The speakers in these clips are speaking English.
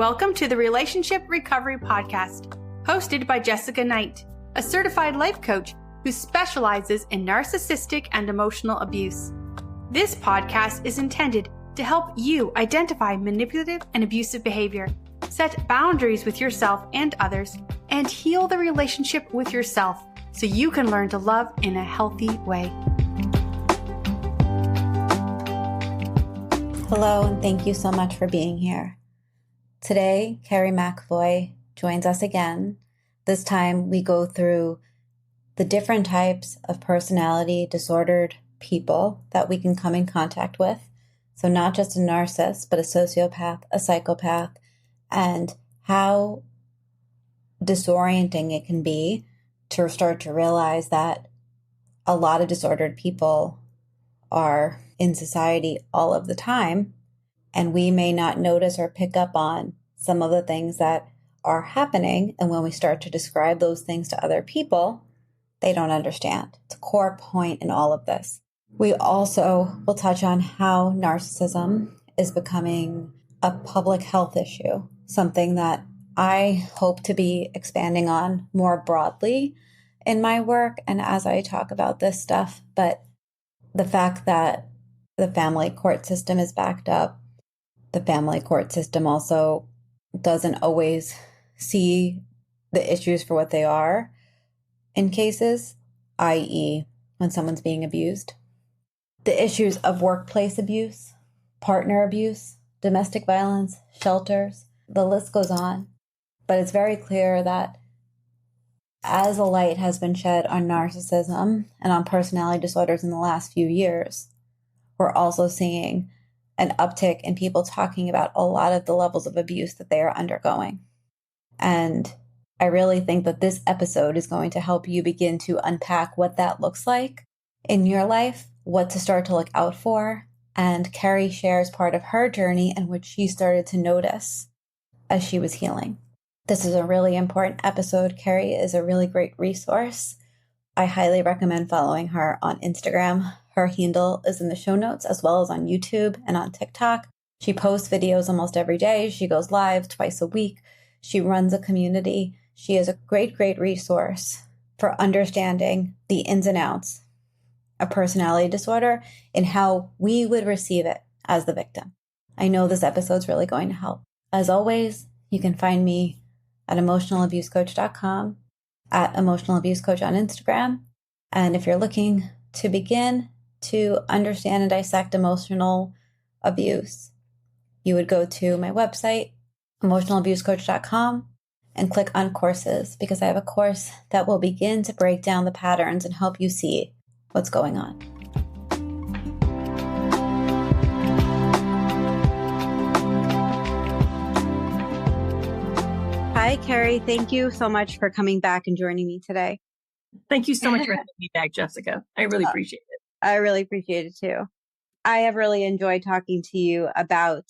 Welcome to the Relationship Recovery Podcast, hosted by Jessica Knight, a certified life coach who specializes in narcissistic and emotional abuse. This podcast is intended to help you identify manipulative and abusive behavior, set boundaries with yourself and others, and heal the relationship with yourself so you can learn to love in a healthy way. Hello, and thank you so much for being here. Today, Carrie McAvoy joins us again. This time, we go through the different types of personality disordered people that we can come in contact with. So not just a narcissist, but a sociopath, a psychopath, and how disorienting it can be to start to realize that a lot of disordered people are in society all of the time, and we may not notice or pick up on some of the things that are happening. And when we start to describe those things to other people, they don't understand. It's a core point in all of this. We also will touch on how narcissism is becoming a public health issue, something that I hope to be expanding on more broadly in my work and as I talk about this stuff. But the fact that the family court system is backed up, the family court system also doesn't always see the issues for what they are in cases, i.e., when someone's being abused. The issues of workplace abuse, partner abuse, domestic violence, shelters, the list goes on. But it's very clear that as a light has been shed on narcissism and on personality disorders in the last few years, we're also seeing an uptick in people talking about a lot of the levels of abuse that they are undergoing. And I really think that this episode is going to help you begin to unpack what that looks like in your life, what to start to look out for. And Kerry shares part of her journey and what she started to notice as she was healing. This is a really important episode. Kerry is a really great resource. I highly recommend following her on Instagram. Her handle is in the show notes, as well as on YouTube and on TikTok. She posts videos almost every day. She goes live twice a week. She runs a community. She is a great, great resource for understanding the ins and outs of personality disorder and how we would receive it as the victim. I know this episode's really going to help. As always, you can find me at emotionalabusecoach.com, at emotionalabusecoach on Instagram. And if you're looking to begin to understand and dissect emotional abuse, you would go to my website, emotionalabusecoach.com, and click on courses, because I have a course that will begin to break down the patterns and help you see what's going on. Hi, Kerry. Thank you so much for coming back and joining me today. Thank you so much for having me back, Jessica. I really appreciate it. I really appreciate it too. I have really enjoyed talking to you about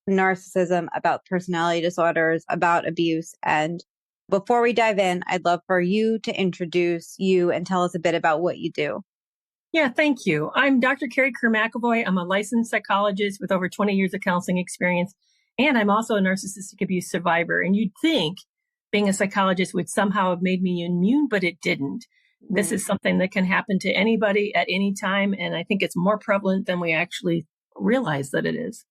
narcissism, about personality disorders, about abuse. And before we dive in, I'd love for you to introduce you and tell us a bit about what you do. Yeah, thank you. I'm Dr. Carrie McAvoy. I'm a licensed psychologist with over 20 years of counseling experience. And I'm also a narcissistic abuse survivor. And you'd think being a psychologist would somehow have made me immune, but it didn't. This is something that can happen to anybody at any time. And I think it's more prevalent than we actually realize that it is.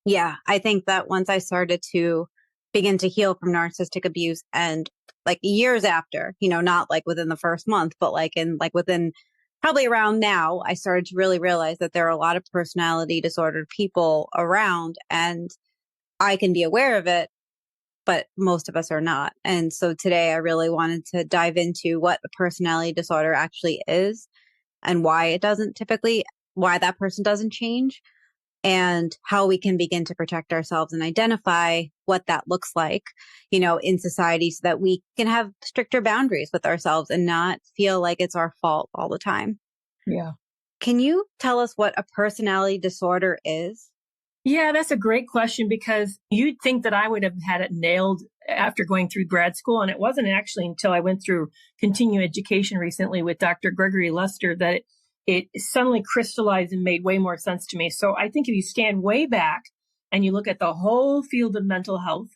Yeah, I think that once I started to begin to heal from narcissistic abuse and like years after, not like within the first month, but within probably around now, I started to really realize that there are a lot of personality disordered people around, and I can be aware of it, but most of us are not. And so today I really wanted to dive into what a personality disorder actually is and why that person doesn't change, and how we can begin to protect ourselves and identify what that looks like, in society, so that we can have stricter boundaries with ourselves and not feel like it's our fault all the time. Yeah. Can you tell us what a personality disorder is? Yeah, that's a great question, because you'd think that I would have had it nailed after going through grad school. And it wasn't actually until I went through continuing education recently with Dr. Gregory Lester that it suddenly crystallized and made way more sense to me. So I think if you stand way back and you look at the whole field of mental health,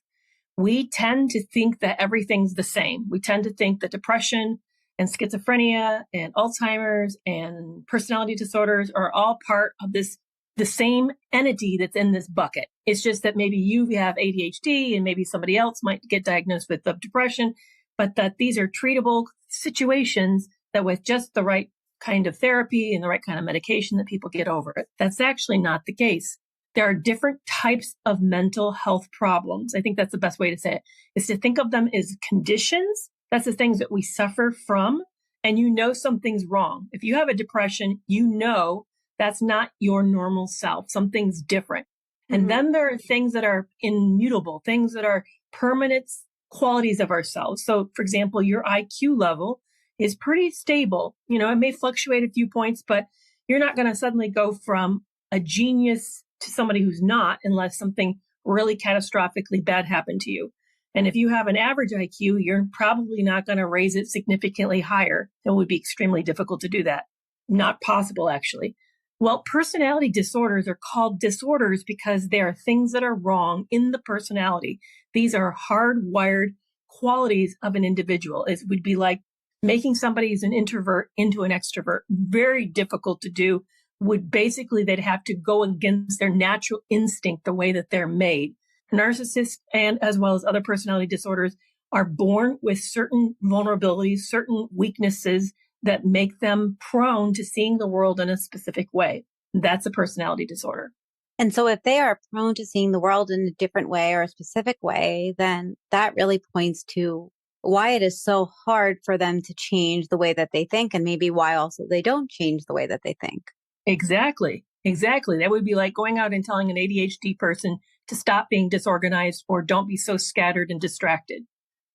we tend to think that everything's the same. We tend to think that depression and schizophrenia and Alzheimer's and personality disorders are all part of the same entity that's in this bucket. It's just that maybe you have ADHD and maybe somebody else might get diagnosed with depression, but that these are treatable situations that with just the right kind of therapy and the right kind of medication that people get over it. That's actually not the case. There are different types of mental health problems. I think that's the best way to say it, is to think of them as conditions. That's the things that we suffer from. And you know something's wrong. If you have a depression, you know that's not your normal self. Something's different. And then there are things that are immutable, things that are permanent qualities of ourselves. So, for example, your IQ level is pretty stable. You know, it may fluctuate a few points, but you're not going to suddenly go from a genius to somebody who's not unless something really catastrophically bad happened to you. And if you have an average IQ, you're probably not going to raise it significantly higher. It would be extremely difficult to do that. Not possible, actually. Well, personality disorders are called disorders because they are things that are wrong in the personality. These are hardwired qualities of an individual. It would be like making somebody who's an introvert into an extrovert. Very difficult to do. They'd have to go against their natural instinct, the way that they're made. Narcissists and as well as other personality disorders are born with certain vulnerabilities, certain weaknesses that make them prone to seeing the world in a specific way. That's a personality disorder. And so if they are prone to seeing the world in a different way or a specific way, then that really points to why it is so hard for them to change the way that they think, and maybe why also they don't change the way that they think. Exactly. That would be like going out and telling an ADHD person to stop being disorganized or don't be so scattered and distracted.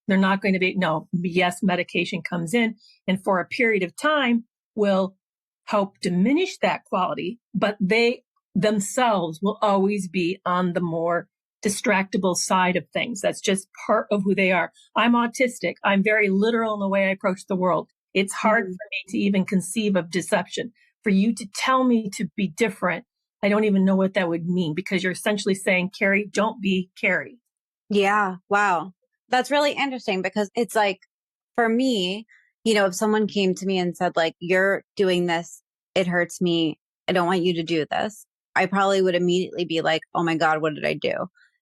They're not going to be, no, yes, medication comes in and for a period of time will help diminish that quality, but they themselves will always be on the more distractible side of things. That's just part of who they are. I'm autistic. I'm very literal in the way I approach the world. It's hard for me to even conceive of deception. For you to tell me to be different, I don't even know what that would mean, because you're essentially saying, Kerry, don't be Kerry. Yeah. Wow. That's really interesting, because it's like, for me, you know, if someone came to me and said, like, you're doing this, it hurts me, I don't want you to do this, I probably would immediately be like, oh my God, what did I do?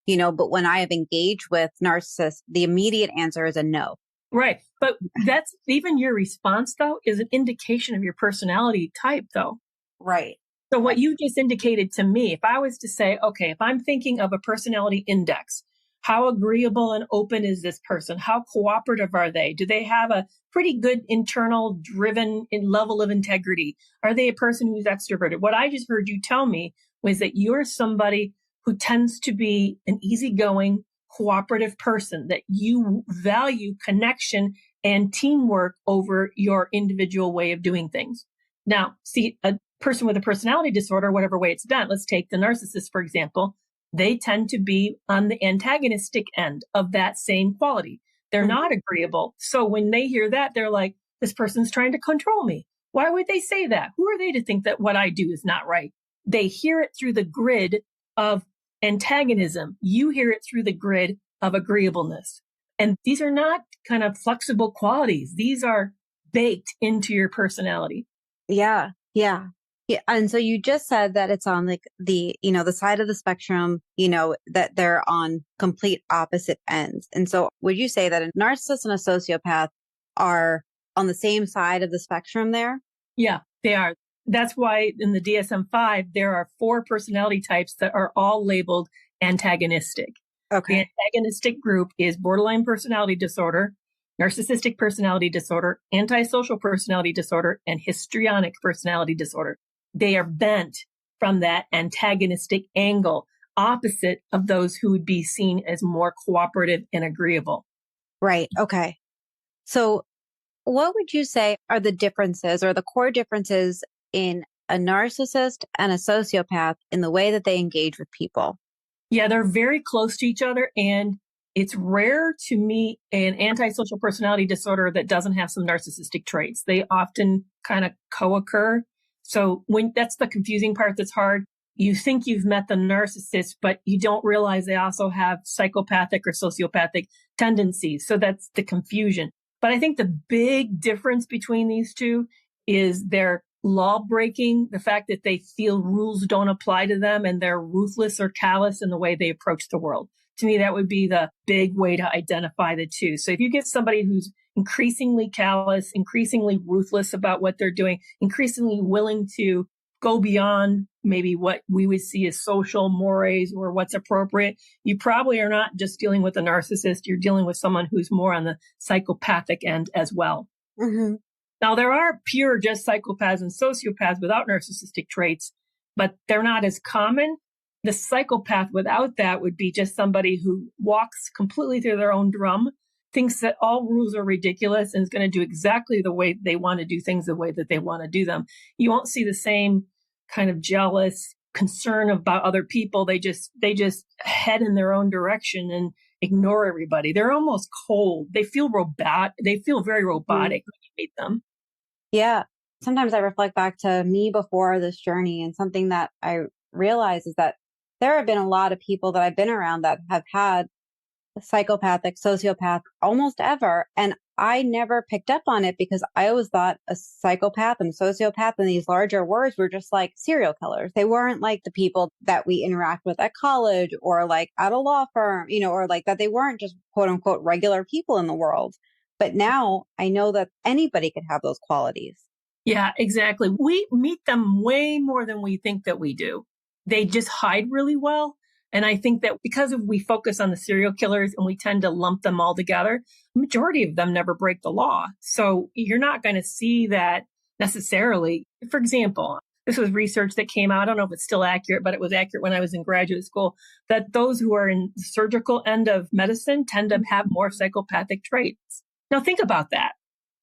You know, but when I have engaged with narcissists, the immediate answer is a no. Right. But that's even your response, though, is an indication of your personality type, though. Right. So what you just indicated to me, if I was to say, okay, if I'm thinking of a personality index, how agreeable and open is this person? How cooperative are they? Do they have a pretty good internal driven level of integrity? Are they a person who's extroverted? What I just heard you tell me was that you're somebody who tends to be an easygoing, cooperative person, that you value connection and teamwork over your individual way of doing things. Now, see, a person with a personality disorder, whatever way it's bent, let's take the narcissist, for example, they tend to be on the antagonistic end of that same quality. They're not agreeable. So when they hear that, they're like, this person's trying to control me. Why would they say that? Who are they to think that what I do is not right? They hear it through the grid of antagonism. You hear it through the grid of agreeableness. And these are not kind of flexible qualities. These are baked into your personality. Yeah. Yeah. Yeah. And so you just said that it's on like the, you know, the side of the spectrum, you know, that they're on complete opposite ends. And so would you say that a narcissist and a sociopath are on the same side of the spectrum there? Yeah, they are. That's why in the DSM-5, there are 4 personality types that are all labeled antagonistic. Okay. The antagonistic group is borderline personality disorder, narcissistic personality disorder, antisocial personality disorder, and histrionic personality disorder. They are bent from that antagonistic angle, opposite of those who would be seen as more cooperative and agreeable. Right. Okay. So what would you say are the differences or the core differences in a narcissist and a sociopath in the way that they engage with people? Yeah, they're very close to each other, and it's rare to meet an antisocial personality disorder that doesn't have some narcissistic traits. They often kind of co-occur. So when that's the confusing part that's hard. you think you've met the narcissist, but you don't realize they also have psychopathic or sociopathic tendencies. So that's the confusion. But I think the big difference between these two is their law breaking, the fact that they feel rules don't apply to them and they're ruthless or callous in the way they approach the world. To me, that would be the big way to identify the two. So if you get somebody who's increasingly callous, increasingly ruthless about what they're doing, increasingly willing to go beyond maybe what we would see as social mores or what's appropriate, you probably are not just dealing with a narcissist. You're dealing with someone who's more on the psychopathic end as well. Mm-hmm. Now, there are pure just psychopaths and sociopaths without narcissistic traits, but they're not as common. The psychopath without that would be just somebody who walks completely through their own drum, thinks that all rules are ridiculous and is going to do exactly the way they want to do things, the way that they want to do them. You won't see the same kind of jealous concern about other people. They just head in their own direction and ignore everybody. They're almost cold. They feel They feel very robotic when you meet them. Yeah. Sometimes I reflect back to me before this journey, and something that I realize is that there have been a lot of people that I've been around that have had psychopathic, sociopath almost ever. And I never picked up on it because I always thought a psychopath and sociopath and these larger words were just like serial killers. They weren't like the people that we interact with at college or like at a law firm, or like that they weren't just quote unquote regular people in the world. But now I know that anybody could have those qualities. Yeah, exactly. We meet them way more than we think that we do. They just hide really well. And I think that because we focus on the serial killers and we tend to lump them all together, the majority of them never break the law. So you're not going to see that necessarily. For example, this was research that came out. I don't know if it's still accurate, but it was accurate when I was in graduate school, that those who are in the surgical end of medicine tend to have more psychopathic traits. Now think about that.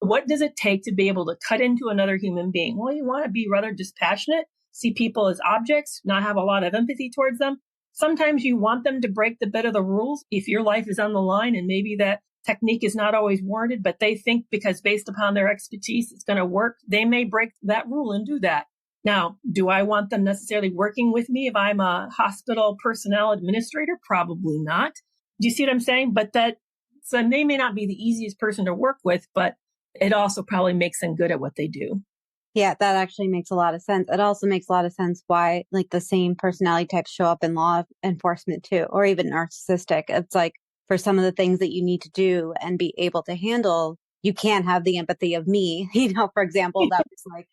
What does it take to be able to cut into another human being? Well, you want to be rather dispassionate, see people as objects, not have a lot of empathy towards them. Sometimes you want them to break the bit of the rules if your life is on the line, and maybe that technique is not always warranted, but they think because based upon their expertise, it's going to work. They may break that rule and do that. Now, do I want them necessarily working with me if I'm a hospital personnel administrator? Probably not. Do you see what I'm saying? But so they may not be the easiest person to work with, but it also probably makes them good at what they do. Yeah, that actually makes a lot of sense. It also makes a lot of sense why like the same personality types show up in law enforcement too, or even narcissistic. It's like for some of the things that you need to do and be able to handle, you can't have the empathy of me. For example, that was like,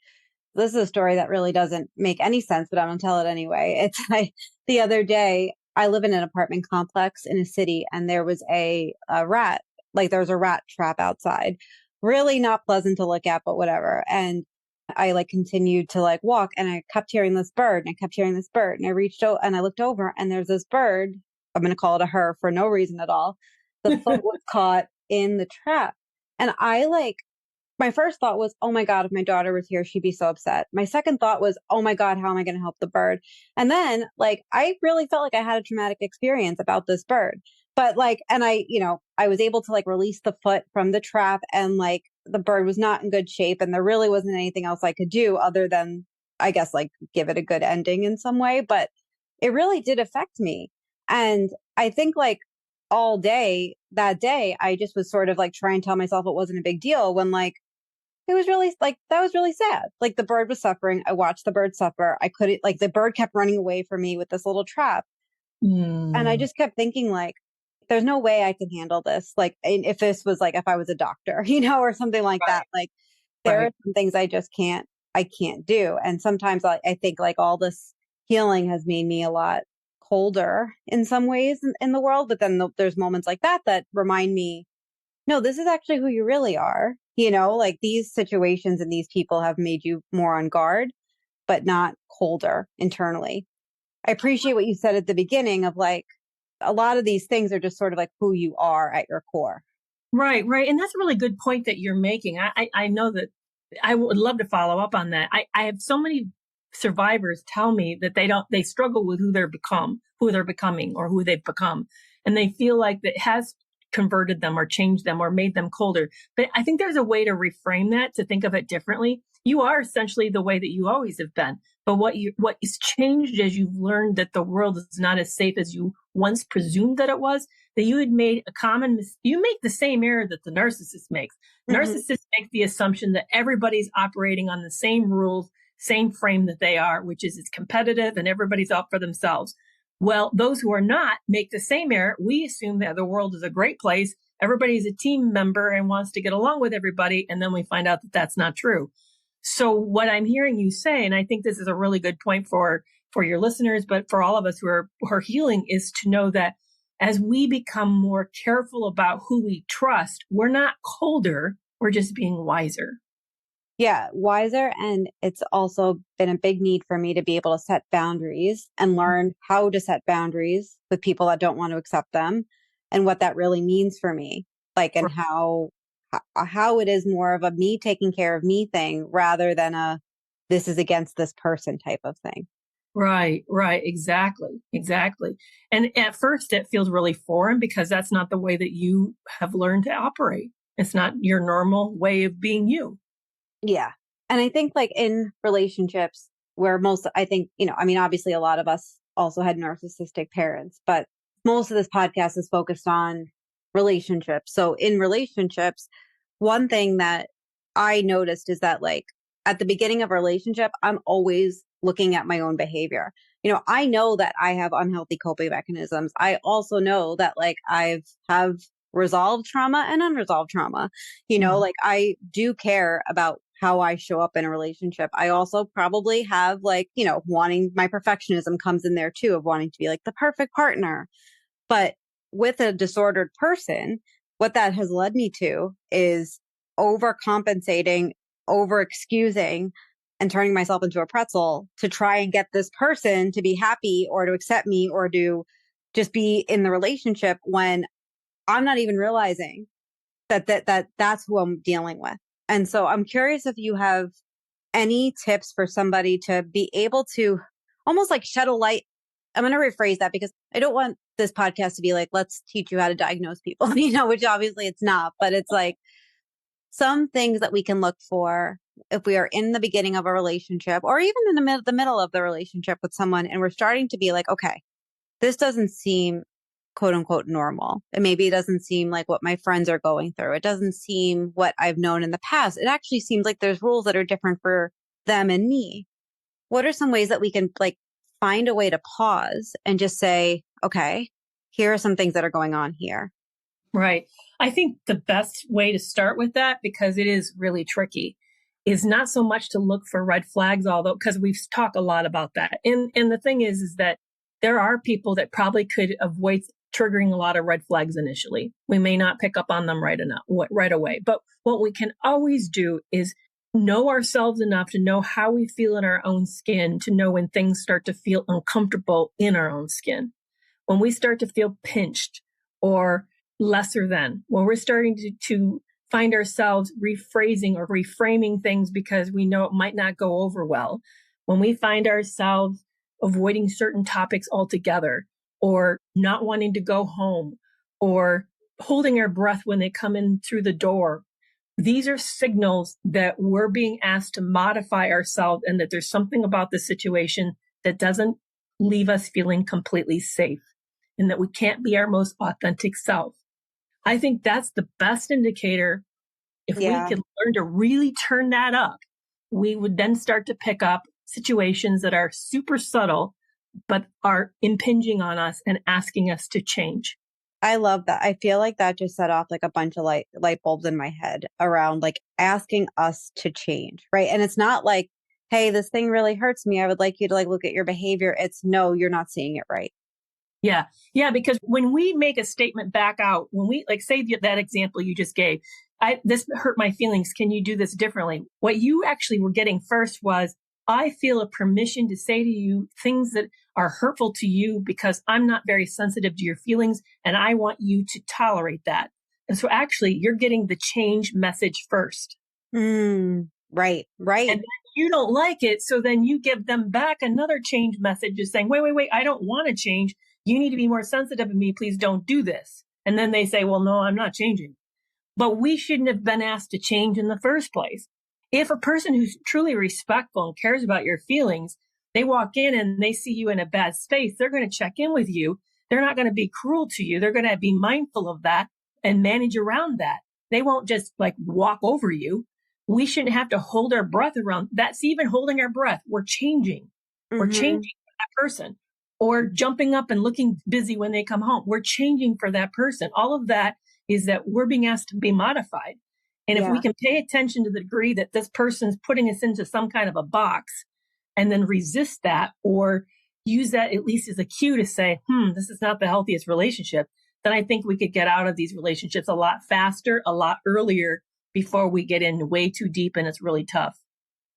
this is a story that really doesn't make any sense, but I'm going to tell it anyway. It's like the other day, I live in an apartment complex in a city, and there was a rat, like there was a rat trap outside. Really not pleasant to look at, but whatever. And I like continued to like walk, and I kept hearing this bird, and I kept hearing this bird, and I reached out and I looked over, and there's this bird. I'm going to call it a her for no reason at all. The foot was caught in the trap. And my first thought was, oh my God, if my daughter was here, she'd be so upset. My second thought was, oh my God, how am I going to help the bird? And then I really felt like I had a traumatic experience about this bird. But I was able to release the foot from the trap, and the bird was not in good shape, and there really wasn't anything else I could do other than, I guess, give it a good ending in some way. But it really did affect me. And I think all day that day, I just was sort of trying to tell myself it wasn't a big deal when it was really that was really sad. The bird was suffering. I watched the bird suffer. I couldn't the bird kept running away from me with this little trap. And I just kept thinking there's no way I can handle this. If this was if I was a doctor, or something like that, there are some things I just can't do. And sometimes I think all this healing has made me a lot colder in some ways in the world. But then there's moments like that remind me, no, this is actually who you really are. These situations and these people have made you more on guard, but not colder internally. I appreciate what you said at the beginning of a lot of these things are just sort of who you are at your core. Right. And that's a really good point that you're making. I know that I would love to follow up on that. I have so many survivors tell me that they struggle with who they're becoming or who they've become. And they feel like that has converted them or changed them or made them colder. But I think there's a way to reframe that, to think of it differently. you are essentially the way that you always have been. But what is changed as you've learned that the world is not as safe as you once presumed that it was, that you had made you make the same error that the narcissist makes. Mm-hmm. Narcissists make the assumption that everybody's operating on the same rules, same frame that they are, which is it's competitive and everybody's out for themselves. Well, those who are not make the same error. We assume that the world is a great place. Everybody's a team member and wants to get along with everybody. And then we find out that that's not true. So what I'm hearing you say, and I think this is a really good point for your listeners, but for all of us who are healing, is to know that as we become more careful about who we trust, we're not colder, we're just being wiser. Yeah, wiser. And it's also been a big need for me to be able to set boundaries and learn how to set boundaries with people that don't want to accept them and what that really means for me. Like, and how it is more of a me taking care of me thing rather than a this is against this person type of thing. Right. Exactly. And at first it feels really foreign because that's not the way that you have learned to operate. It's not your normal way of being you. Yeah. And I think like in relationships where obviously a lot of us also had narcissistic parents, but most of this podcast is focused on relationships. So in relationships, one thing that I noticed is that like at the beginning of a relationship, I'm always looking at my own behavior. I know that I have unhealthy coping mechanisms. I also know that like I have resolved trauma and unresolved trauma. Like I do care about how I show up in a relationship. I also probably have like, wanting my perfectionism comes in there too, of wanting to be like the perfect partner. But with a disordered person, what that has led me to is overcompensating, over excusing, and turning myself into a pretzel to try and get this person to be happy or to accept me or to just be in the relationship when I'm not even realizing that's who I'm dealing with. And so I'm curious if you have any tips for somebody to be able to almost like shed a light. I'm going to rephrase that because I don't want this podcast to be like, let's teach you how to diagnose people, which obviously it's not, but it's like some things that we can look for if we are in the beginning of a relationship or even in the middle of the relationship with someone. And we're starting to be like, okay, this doesn't seem quote unquote normal. And maybe it doesn't seem like what my friends are going through. It doesn't seem what I've known in the past. It actually seems like there's rules that are different for them and me. What are some ways that we can like find a way to pause and just say, okay, here are some things that are going on here? Right. I think the best way to start with that, because it is really tricky, is not so much to look for red flags, although, because we've talked a lot about that. And the thing is that there are people that probably could avoid triggering a lot of red flags initially. We may not pick up on them right away. But what we can always do is know ourselves enough to know how we feel in our own skin, to know when things start to feel uncomfortable in our own skin. When we start to feel pinched or lesser than, when we're starting to find ourselves rephrasing or reframing things because we know it might not go over well, when we find ourselves avoiding certain topics altogether, or not wanting to go home, or holding our breath when they come in through the door. These are signals that we're being asked to modify ourselves and that there's something about the situation that doesn't leave us feeling completely safe and that we can't be our most authentic self. I think that's the best indicator. If we could learn to really turn that up, we would then start to pick up situations that are super subtle, but are impinging on us and asking us to change. I love that. I feel like that just set off like a bunch of light bulbs in my head around like asking us to change, right? And it's not like, hey, this thing really hurts me. I would like you to like look at your behavior. It's no, you're not seeing it right. Yeah. Because when we make a statement back out, when we like say that example you just gave, this hurt my feelings. Can you do this differently? What you actually were getting first was, I feel a permission to say to you things that are hurtful to you because I'm not very sensitive to your feelings and I want you to tolerate that. And so actually you're getting the change message first. Right. And then you don't like it. So then you give them back another change message just saying, wait, I don't want to change. You need to be more sensitive to me. Please don't do this. And then they say, well, no, I'm not changing. But we shouldn't have been asked to change in the first place. if a person who's truly respectful and cares about your feelings, they walk in and they see you in a bad space, they're going to check in with you. They're not going to be cruel to you. They're going to be mindful of that and manage around that. They won't just like walk over you. We shouldn't have to hold our breath around. That's even holding our breath. We're changing. We're changing for that person. Or jumping up and looking busy when they come home. We're changing for that person. All of that is that we're being asked to be modified. And if we can pay attention to the degree that this person's putting us into some kind of a box and then resist that or use that at least as a cue to say, this is not the healthiest relationship, then I think we could get out of these relationships a lot faster, a lot earlier before we get in way too deep and it's really tough.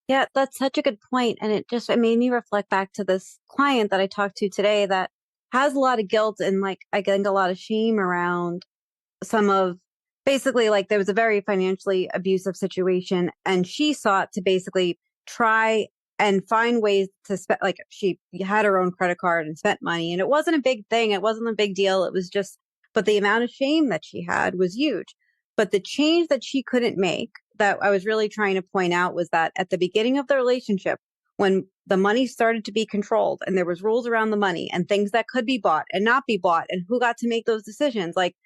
Yeah, that's such a good point. And it made me reflect back to this client that I talked to today that has a lot of guilt and like, I think a lot of shame around some of basically like there was a very financially abusive situation and she sought to basically try and find ways to spend, like she had her own credit card and spent money and it wasn't a big thing. It wasn't a big deal. It was just, but the amount of shame that she had was huge. But the change that she couldn't make that I was really trying to point out was that at the beginning of the relationship, when the money started to be controlled and there was rules around the money and things that could be bought and not be bought and who got to make those decisions, like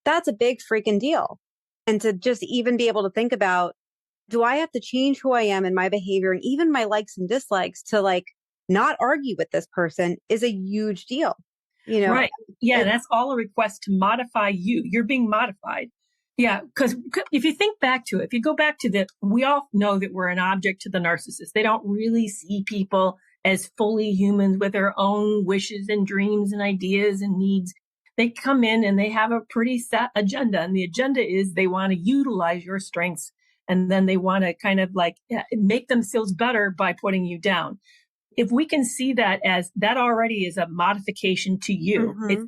that's a big freaking deal. And to just even be able to think about, do I have to change who I am and my behavior and even my likes and dislikes to like not argue with this person is a huge deal, you know? Right. Yeah. That's all a request to modify you. You're being modified. Yeah, because if you think back to it, if you go back to that, we all know that we're an object to the narcissist. They don't really see people as fully humans with their own wishes and dreams and ideas and needs. They come in and they have a pretty set agenda. And the agenda is they want to utilize your strengths. And then they want to kind of like make themselves better by putting you down. If we can see that as that already is a modification to you, it's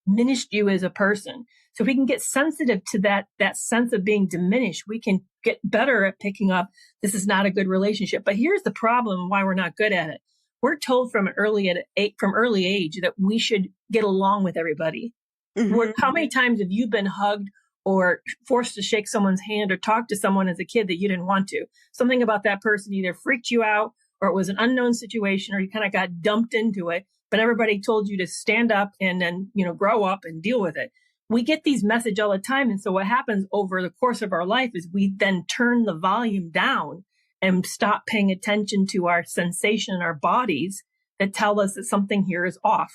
diminished you as a person. So if we can get sensitive to that sense of being diminished, we can get better at picking up, this is not a good relationship. But here's the problem why we're not good at it. We're told from early age that we should get along with everybody. How many times have you been hugged or forced to shake someone's hand or talk to someone as a kid that you didn't want to? Something about that person either freaked you out or it was an unknown situation or you kind of got dumped into it, but everybody told you to stand up and then, grow up and deal with it. We get these messages all the time. And so what happens over the course of our life is we then turn the volume down and stop paying attention to our sensation in our bodies that tell us that something here is off.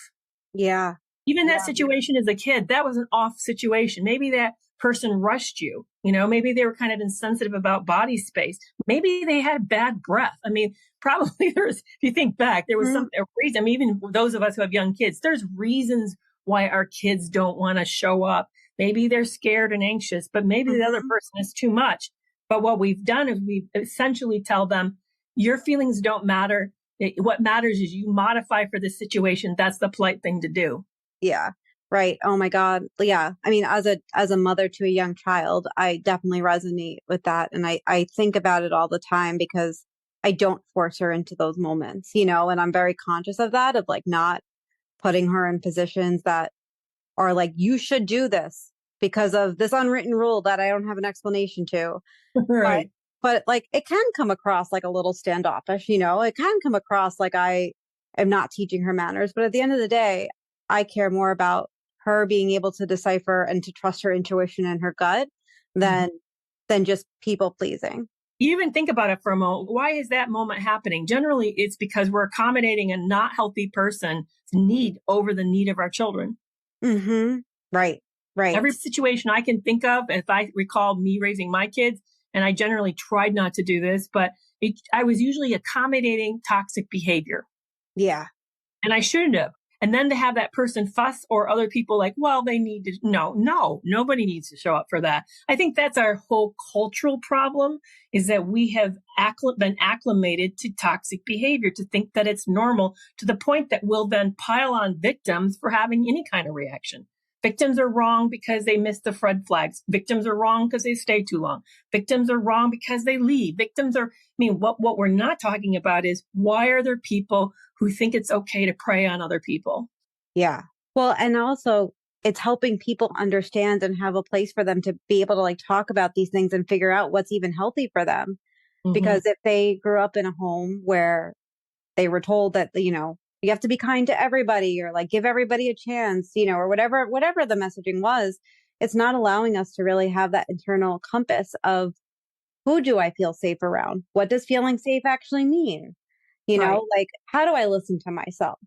Yeah. Even that situation as a kid, that was an off situation. Maybe that person rushed you. Maybe they were kind of insensitive about body space. Maybe they had bad breath. I mean, probably if you think back, there was some reason. I mean, even those of us who have young kids, there's reasons why our kids don't want to show up. Maybe they're scared and anxious, but maybe the other person is too much. But what we've done is we've essentially tell them, your feelings don't matter. What matters is you modify for this situation. That's the polite thing to do. Yeah. Right. Oh my God. Yeah. I mean, as a mother to a young child, I definitely resonate with that. And I think about it all the time because I don't force her into those moments, and I'm very conscious of that, of like not putting her in positions that are like, you should do this because of this unwritten rule that I don't have an explanation to. Right. But like, it can come across like a little standoffish, it can come across like I am not teaching her manners. But at the end of the day, I care more about her being able to decipher and to trust her intuition and her gut than just people pleasing. You even think about it for a moment. Why is that moment happening? Generally, it's because we're accommodating a not healthy person's need over the need of our children. Right. Every situation I can think of, if I recall me raising my kids, and I generally tried not to do this, but I was usually accommodating toxic behavior. Yeah. And I shouldn't have. And then to have that person fuss or other people like, well, they need to, no, nobody needs to show up for that. I think that's our whole cultural problem, is that we have been acclimated to toxic behavior, to think that it's normal, to the point that we'll then pile on victims for having any kind of reaction. Victims are wrong because they miss the red flags. Victims are wrong because they stay too long. Victims are wrong because they leave. What we're not talking about is, why are there people who think it's okay to prey on other people? Yeah. Well, and also it's helping people understand and have a place for them to be able to like talk about these things and figure out what's even healthy for them. Because if they grew up in a home where they were told that, you have to be kind to everybody or like give everybody a chance, or whatever the messaging was, it's not allowing us to really have that internal compass of who do I feel safe around? What does feeling safe actually mean? Right. Like, how do I listen to myself?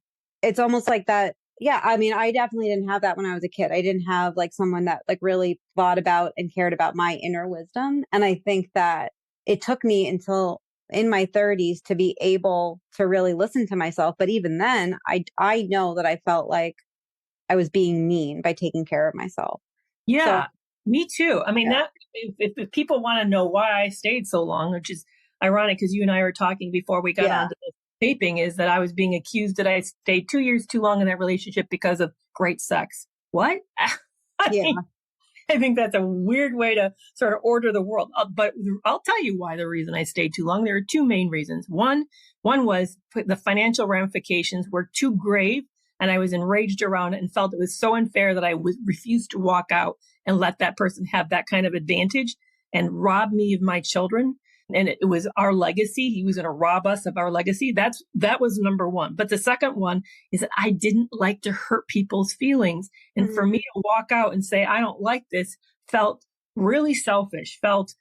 It's almost like that. Yeah. I mean, I definitely didn't have that when I was a kid. I didn't have like someone that like really thought about and cared about my inner wisdom. And I think that it took me until in my 30s to be able to really listen to myself. But even then, I know that I felt like I was being mean by taking care of myself. Yeah, So, me too. I mean, yeah. that if people want to know why I stayed so long, which is ironic because you and I were talking before we got onto the taping, is that I was being accused that I stayed 2 years too long in that relationship because of great sex. What? I think that's a weird way to sort of order the world. But I'll tell you why the reason I stayed too long. There are two main reasons. One was the financial ramifications were too grave, and I was enraged around it and felt it was so unfair that I refused to walk out and let that person have that kind of advantage and rob me of my children. And it was our legacy. He was going to rob us of our legacy. That was number one. But the second one is that I didn't like to hurt people's feelings. And for me to walk out and say, I don't like this, felt really selfish, felt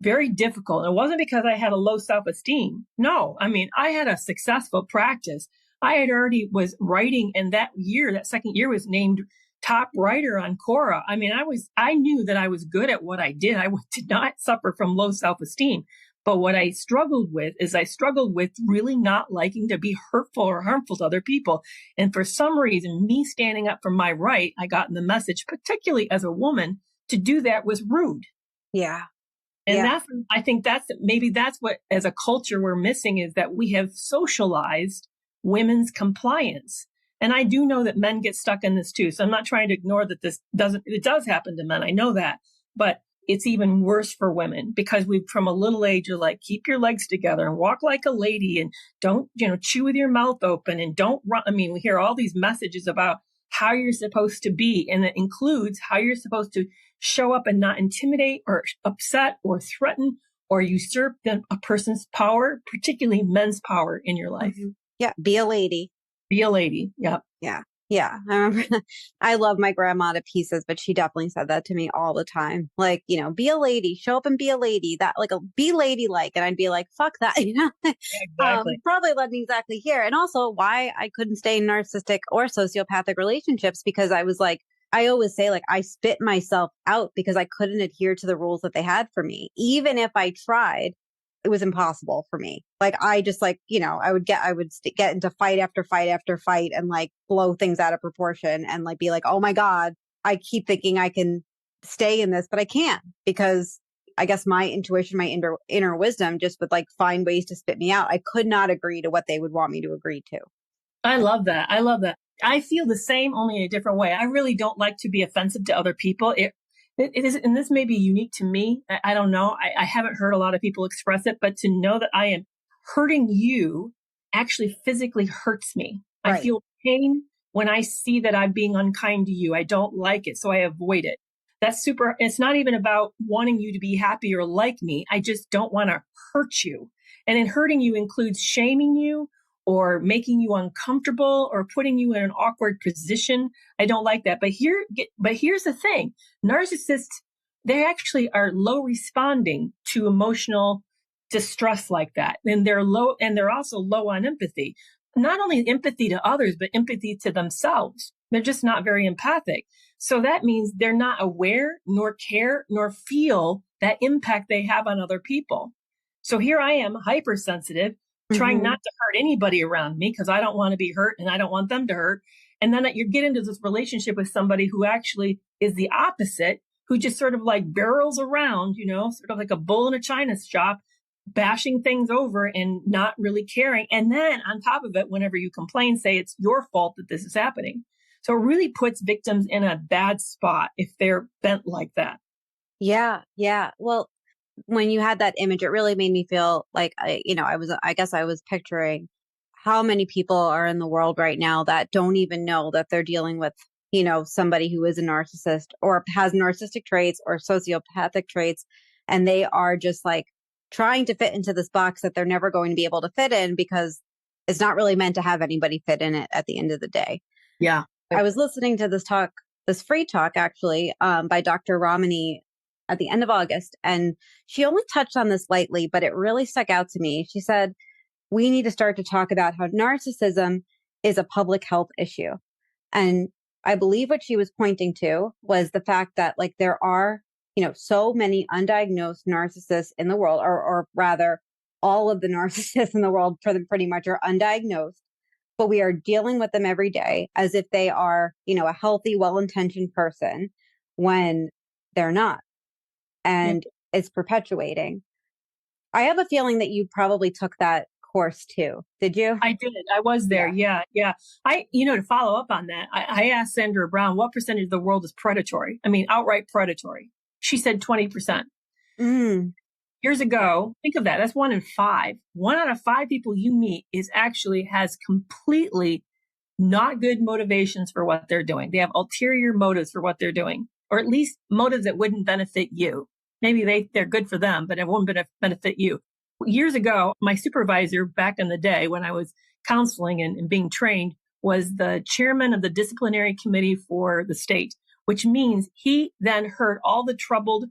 very difficult. It wasn't because I had a low self-esteem. No, I mean, I had a successful practice. I had already was writing, and that second year was named top writer on Quora. I mean, I knew that I was good at what I did. I did not suffer from low self-esteem. But what I struggled with really not liking to be hurtful or harmful to other people. And for some reason, me standing up for my right, I got in the message, particularly as a woman, to do that was rude. Yeah. And I think that's what, as a culture, we're missing, is that we have socialized women's compliance. And I do know that men get stuck in this too. So I'm not trying to ignore that it does happen to men. I know that, but it's even worse for women because from a little age, you're like, keep your legs together and walk like a lady and don't, chew with your mouth open and don't run. I mean, we hear all these messages about how you're supposed to be, and it includes how you're supposed to show up and not intimidate or upset or threaten or usurp a person's power, particularly men's power in your life. Yeah. Be a lady. Be a lady. Yep. Yeah. Yeah. I remember I love my grandma to pieces, but she definitely said that to me all the time. Like, be a lady, show up and be a lady, be ladylike. And I'd be like, fuck that, Exactly. probably wasn't exactly here. And also why I couldn't stay in narcissistic or sociopathic relationships, because I was like, I always say, like, I spit myself out because I couldn't adhere to the rules that they had for me. Even if I tried, it was impossible for me. Like, I just I would get into fight after fight after fight and like blow things out of proportion and like be like, oh my God, I keep thinking I can stay in this, but I can't, because I guess my intuition, my inner wisdom just would like find ways to spit me out. I could not agree to what they would want me to agree to. I love that. I feel the same, only in a different way. I really don't like to be offensive to other people. It is, and this may be unique to me. I don't know. I haven't heard a lot of people express it, but to know that I am hurting you actually physically hurts me. Right. I feel pain when I see that I'm being unkind to you. I don't like it, so I avoid it. That's super. It's not even about wanting you to be happy or like me. I just don't want to hurt you. And in hurting you includes shaming you or making you uncomfortable or putting you in an awkward position. I don't like that. But here's the thing. Narcissists, they actually are low responding to emotional distress like that. And they're also low on empathy. Not only empathy to others, but empathy to themselves. They're just not very empathic. So that means they're not aware, nor care, nor feel that impact they have on other people. So here I am, hypersensitive, trying not to hurt anybody around me because I don't want to be hurt and I don't want them to hurt. And then you get into this relationship with somebody who actually is the opposite, who just sort of like barrels around, sort of like a bull in a china shop, bashing things over and not really caring. And then on top of it, whenever you complain, say it's your fault that this is happening. So it really puts victims in a bad spot if they're bent like that. Yeah. Yeah. Well, when you had that image, it really made me feel like, I guess I was picturing how many people are in the world right now that don't even know that they're dealing with, somebody who is a narcissist or has narcissistic traits or sociopathic traits. And they are just like trying to fit into this box that they're never going to be able to fit in because it's not really meant to have anybody fit in it at the end of the day. Yeah. I was listening to this free talk actually, by Dr. Ramani at the end of August. And she only touched on this lightly, but it really stuck out to me. She said, we need to start to talk about how narcissism is a public health issue. And I believe what she was pointing to was the fact that like there are, so many undiagnosed narcissists in the world, or rather all of the narcissists in the world pretty much are undiagnosed, but we are dealing with them every day as if they are, a healthy, well-intentioned person when they're not. And it's perpetuating. I have a feeling that you probably took that course too. Did you? I did. I was there. Yeah. To follow up on that, I asked Sandra Brown, what percentage of the world is predatory? I mean, outright predatory. She said 20%. Years ago, think of that. That's 1 in 5. 1 out of 5 people you meet has completely not good motivations for what they're doing. They have ulterior motives for what they're doing, or at least motives that wouldn't benefit you. Maybe they're good for them, but it won't benefit you. Years ago, my supervisor back in the day when I was counseling and being trained was the chairman of the disciplinary committee for the state, which means he then heard all the troubled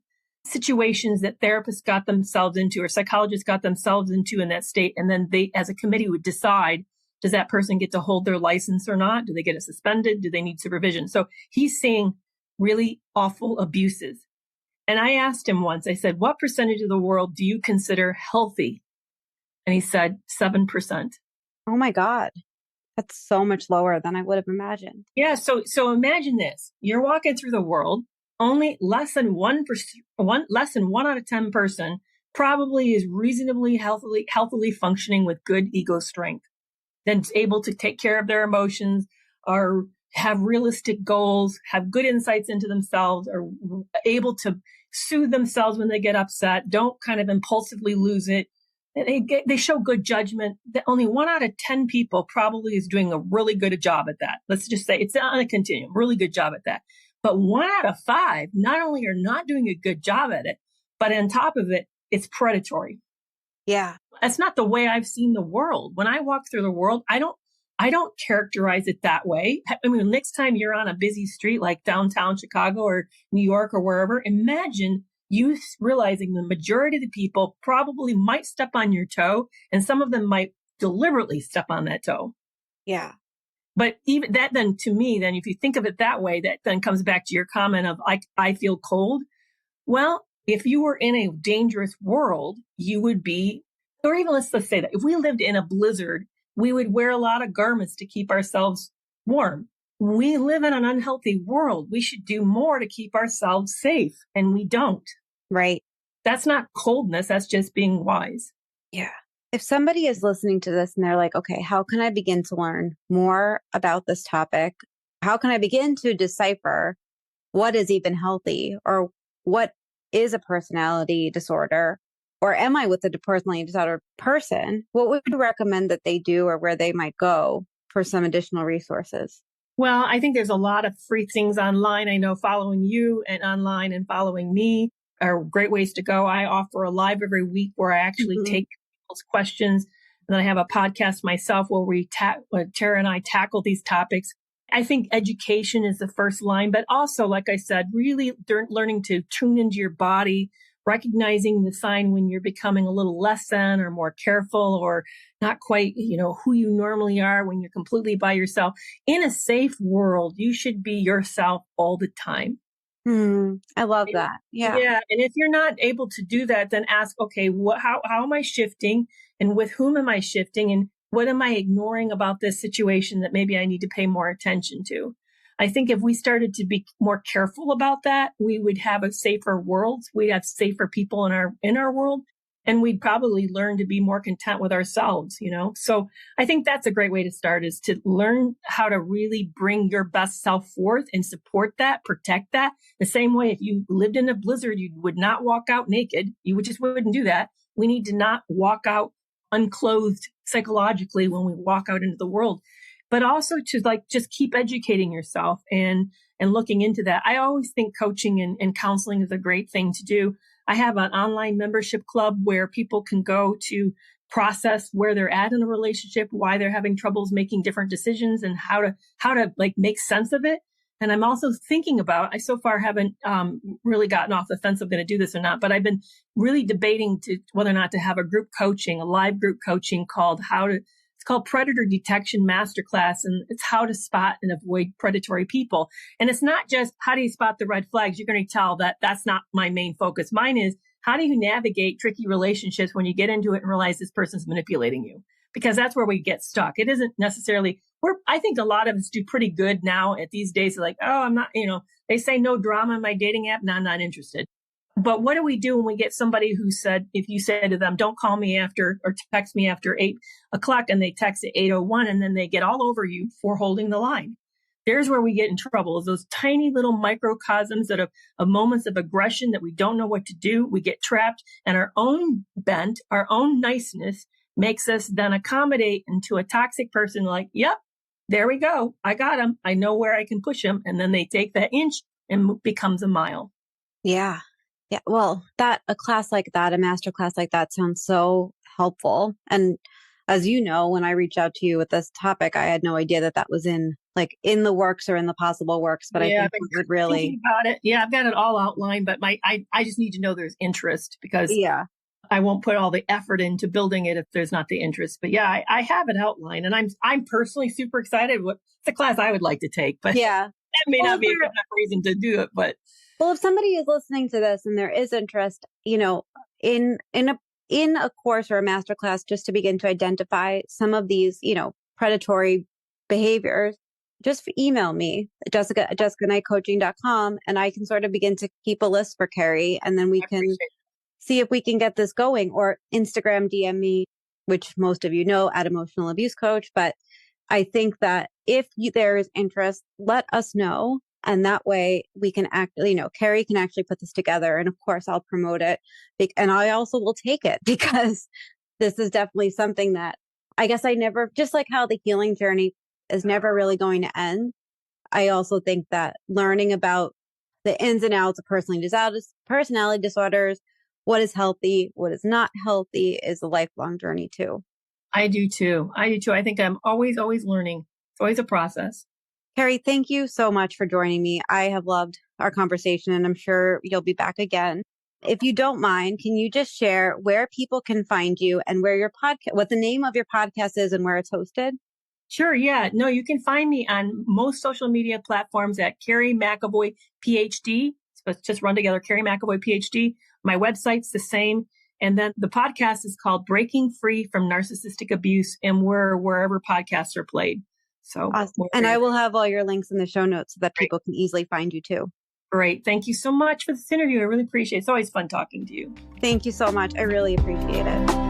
situations that therapists got themselves into or psychologists got themselves into in that state. And then they, as a committee, would decide, does that person get to hold their license or not? Do they get it suspended? Do they need supervision? So he's seeing really awful abuses. And I asked him once, I said, what percentage of the world do you consider healthy? And he said 7%. Oh my God. That's so much lower than I would have imagined. Yeah. So imagine this. You're walking through the world. Only less than 1 out of 10 person probably is reasonably healthily functioning with good ego strength, then able to take care of their emotions, or have realistic goals, have good insights into themselves, are able to soothe themselves when they get upset, don't kind of impulsively lose it. They show good judgment. That only 1 out of 10 people probably is doing a really good job at that. Let's just say it's on a continuum, really good job at that. But 1 out of 5 not only are not doing a good job at it, but on top of it, it's predatory. Yeah. That's not the way I've seen the world. When I walk through the world, I don't characterize it that way. I mean, next time you're on a busy street like downtown Chicago or New York or wherever, imagine you realizing the majority of the people probably might step on your toe, and some of them might deliberately step on that toe. Yeah. But even that, then to me, then if you think of it that way, that then comes back to your comment of I feel cold. Well, if you were in a dangerous world, you would be, or even let's say that if we lived in a blizzard, we would wear a lot of garments to keep ourselves warm. We live in an unhealthy world. We should do more to keep ourselves safe, and we don't. Right. That's not coldness. That's just being wise. Yeah. If somebody is listening to this and they're like, okay, how can I begin to learn more about this topic? How can I begin to decipher what is even healthy, or what is a personality disorder? Or am I with a personality disorder person? What would you recommend that they do, or where they might go for some additional resources? Well, I think there's a lot of free things online. I know following you and online and following me are great ways to go. I offer a live every week where I actually take people's questions. And then I have a podcast myself where Tara and I tackle these topics. I think education is the first line, but also, like I said, really learning to tune into your body, recognizing the sign when you're becoming a little less than or more careful or not quite, who you normally are when you're completely by yourself. In a safe world, you should be yourself all the time. I love that. Yeah. Yeah. And if you're not able to do that, then ask, okay, how am I shifting, and with whom am I shifting, and what am I ignoring about this situation that maybe I need to pay more attention to? I think if we started to be more careful about that, we would have a safer world. We'd have safer people in our world, and we'd probably learn to be more content with ourselves, So I think that's a great way to start, is to learn how to really bring your best self forth and support that, protect that. The same way if you lived in a blizzard, you would not walk out naked. You just wouldn't do that. We need to not walk out unclothed psychologically when we walk out into the world, but also to just keep educating yourself and looking into that. I always think coaching and counseling is a great thing to do. I have an online membership club where people can go to process where they're at in a relationship, why they're having troubles making different decisions, and how to like make sense of it. And I'm also thinking about, I so far haven't really gotten off the fence of going to do this or not, but I've been really debating whether or not to have a group coaching, a live group coaching it's called Predator Detection Masterclass. And it's how to spot and avoid predatory people. And it's not just how do you spot the red flags? You're going to tell that that's not my main focus. Mine is how do you navigate tricky relationships when you get into it and realize this person's manipulating you? Because that's where we get stuck. It isn't necessarily I think a lot of us do pretty good now at these days. Like, oh, I'm not, they say no drama in my dating app. No, I'm not interested. But what do we do when we get somebody who said, if you say to them, don't call me after or text me after 8:00 and they text at 8:01 and then they get all over you for holding the line? There's where we get in trouble, is those tiny little microcosms of moments of aggression that we don't know what to do. We get trapped, and our own bent, our own niceness makes us then accommodate into a toxic person like, yep, there we go. I got him. I know where I can push him. And then they take that inch and becomes a mile. Yeah. Yeah. Well, a class like that, a master class like that sounds so helpful. And as you know, when I reached out to you with this topic, I had no idea that was in the works or in the possible works, but I think we would really thinking about it. Yeah, I've got it all outlined, but I just need to know there's interest, because I won't put all the effort into building it if there's not the interest. But yeah, I have it outlined, and I'm personally super excited. It's a class I would like to take, but that may not be a good enough reason to do it. But if somebody is listening to this and there is interest, in a course or a master class, just to begin to identify some of these, predatory behaviors, just email me, Jessica at jessicaknightcoaching.com, and I can sort of begin to keep a list for Kerry, and then we can see if we can get this going, or Instagram DM me, which most of you know, at Emotional Abuse Coach. But I think that if there is interest, let us know. And that way we can Kerry can actually put this together. And of course I'll promote it. And I also will take it, because this is definitely something that I guess just like how the healing journey is never really going to end. I also think that learning about the ins and outs of personality disorders, what is healthy, what is not healthy, is a lifelong journey too. I do too. I think I'm always learning. It's always a process. Kerry, thank you so much for joining me. I have loved our conversation, and I'm sure you'll be back again. If you don't mind, can you just share where people can find you and where your what the name of your podcast is and where it's hosted? Sure. Yeah. No, you can find me on most social media platforms at Carrie McAvoy, PhD. So it's just run together, Carrie McAvoy, PhD. My website's the same. And then the podcast is called Breaking Free from Narcissistic Abuse, and we're wherever podcasts are played. So awesome. And I will have all your links in the show notes so that people can easily find you too. Great. Thank you so much for this interview. I really appreciate it. It's always fun talking to you. Thank you so much. I really appreciate it.